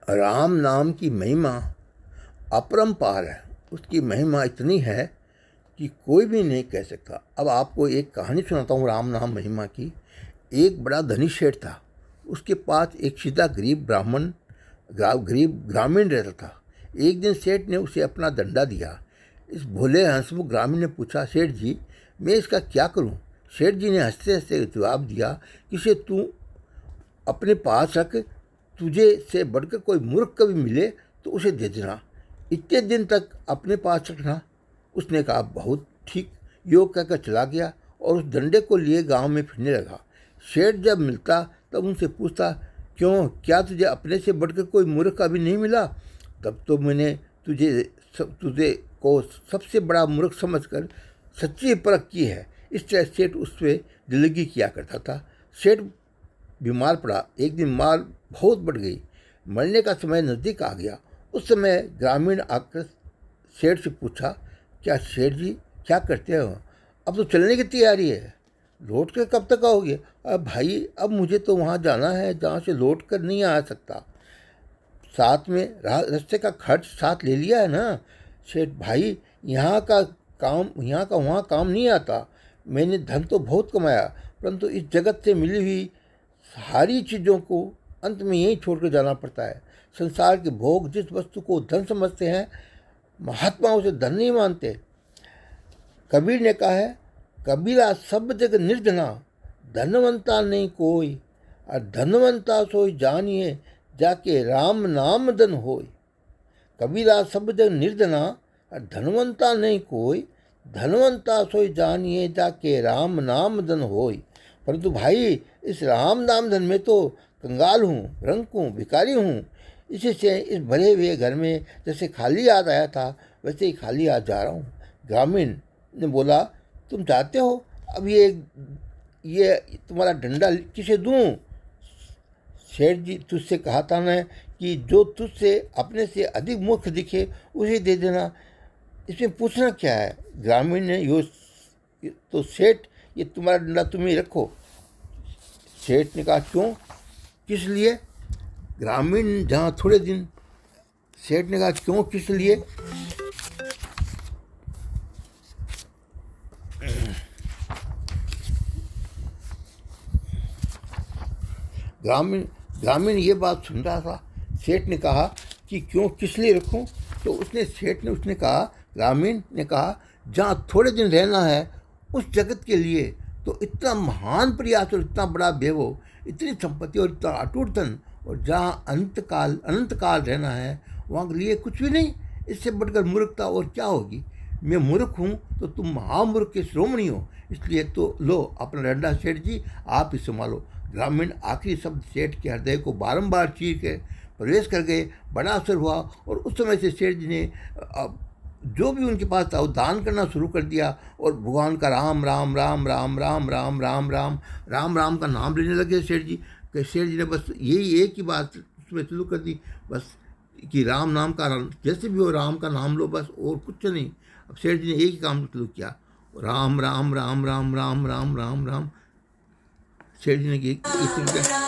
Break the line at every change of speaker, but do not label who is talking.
राम नाम की महिमा अपरंपार है। उसकी महिमा इतनी है कि कोई भी नहीं कह सकता। अब आपको एक कहानी सुनाता हूँ राम नाम महिमा की। एक बड़ा धनी सेठ था। उसके पास एक सीधा गरीब गरीब ग्रामीण रहता था। एक दिन सेठ ने उसे अपना डंडा दिया। इस भोले हंसमुख ग्रामीण ने पूछा, सेठ जी मैं इसका क्या करूं? सेठ जी ने हंसते हंसते जवाब दिया कि इसे तू अपने पास रख, तुझे से बढ़कर कोई मूर्ख कभी मिले तो उसे दे देना, इतने दिन तक अपने पास रखना। उसने कहा, बहुत ठीक। योग कहकर चला गया और उस डंडे को लिए गांव में फिरने लगा। शेठ जब मिलता तब उनसे पूछता, क्यों, क्या तुझे अपने से बढ़कर कोई मूर्ख कभी नहीं मिला? तब तो मैंने तुझे को सबसे बड़ा मूर्ख समझकर सच्ची परख की है। इस तरह सेठ उससे दिलगी किया करता था। सेठ बीमार पड़ा। एक दिन बीमार बहुत बढ़ गई। मरने का समय नज़दीक आ गया। उस समय ग्रामीण आकर सेठ से पूछा, क्या सेठ जी क्या करते हो? अब तो चलने की तैयारी है, लौट कर कब तक आओगे? अब भाई अब मुझे तो वहाँ जाना है जहाँ से लौट कर नहीं आ सकता। साथ में रास्ते का खर्च साथ ले लिया है ना? सेठ, भाई यहाँ का वहाँ काम नहीं आता। मैंने धन तो बहुत कमाया, परंतु इस जगत से मिली हुई सारी चीज़ों को अंत में यहीं छोड़कर जाना पड़ता है। संसार के भोग जिस वस्तु को धन समझते हैं, महात्मा उसे धन नहीं मानते। कबीर ने कहा है, कबीरा सब जग निर्धना, धनवंता नहीं कोई, और धनवंता सोई जानिए, जाके राम नाम धन होय। कबीरा सब जग निर्धना, और धनवंता नहीं कोई, धनवंता सोई जानिए, जाके राम नाम धन होय। परंतु भाई इस राम नाम धन में तो कंगाल हूँ, रंक हूँ, भिखारी हूँ। इसी से इस भरे हुए घर में जैसे खाली हाथ आया था वैसे ही खाली हाथ जा रहा हूँ। ग्रामीण ने बोला, तुम चाहते हो अब ये तुम्हारा डंडा किसे दूँ? सेठ जी, तुझसे कहा था ना कि जो तुझसे अपने से अधिक मूर्ख दिखे उसे दे देना, इसमें पूछना क्या है? ग्रामीण ने तो सेठ ये तुम्हारा डंडा तुम ही रखो। सेठ ने कहा, क्यों, किस लिए? ग्रामीण जहाँ थोड़े दिन। सेठ ने कहा, क्यों, किस लिए? ग्रामीण ये बात सुन रहा था। सेठ ने कहा कि क्यों, किस लिए रखूं? तो उसने कहा, ग्रामीण ने कहा, जहाँ थोड़े दिन रहना है उस जगत के लिए तो इतना महान प्रयास और इतना बड़ा वैभव, इतनी संपत्ति और इतना अटूट धन, और जहाँ अनंत काल रहना है वहाँ के लिए कुछ भी नहीं। इससे बढ़कर मूर्खता और क्या होगी? मैं मूर्ख हूँ तो तुम महामूर्ख के श्रोमणी हो, इसलिए तो लो अपना डंडा सेठ जी, आप ही संभालो। ग्रामीण आखिरी शब्द सेठ के हृदय को बारंबार चीर के प्रवेश कर गए। बड़ा असर हुआ और उस समय से सेठ जी ने जो भी उनके पास था वो दान करना शुरू कर दिया और भगवान का राम राम राम राम राम राम राम राम राम राम का नाम लेने लगे सेठ जी। सेठ जी ने बस यही एक ही बात उसमें शुरू कर दी, बस कि राम नाम का जैसे भी हो राम का नाम लो, बस और कुछ नहीं। अब सेठ जी ने एक ही काम शुरू किया, राम राम राम राम राम राम राम राम। सेठ जी ने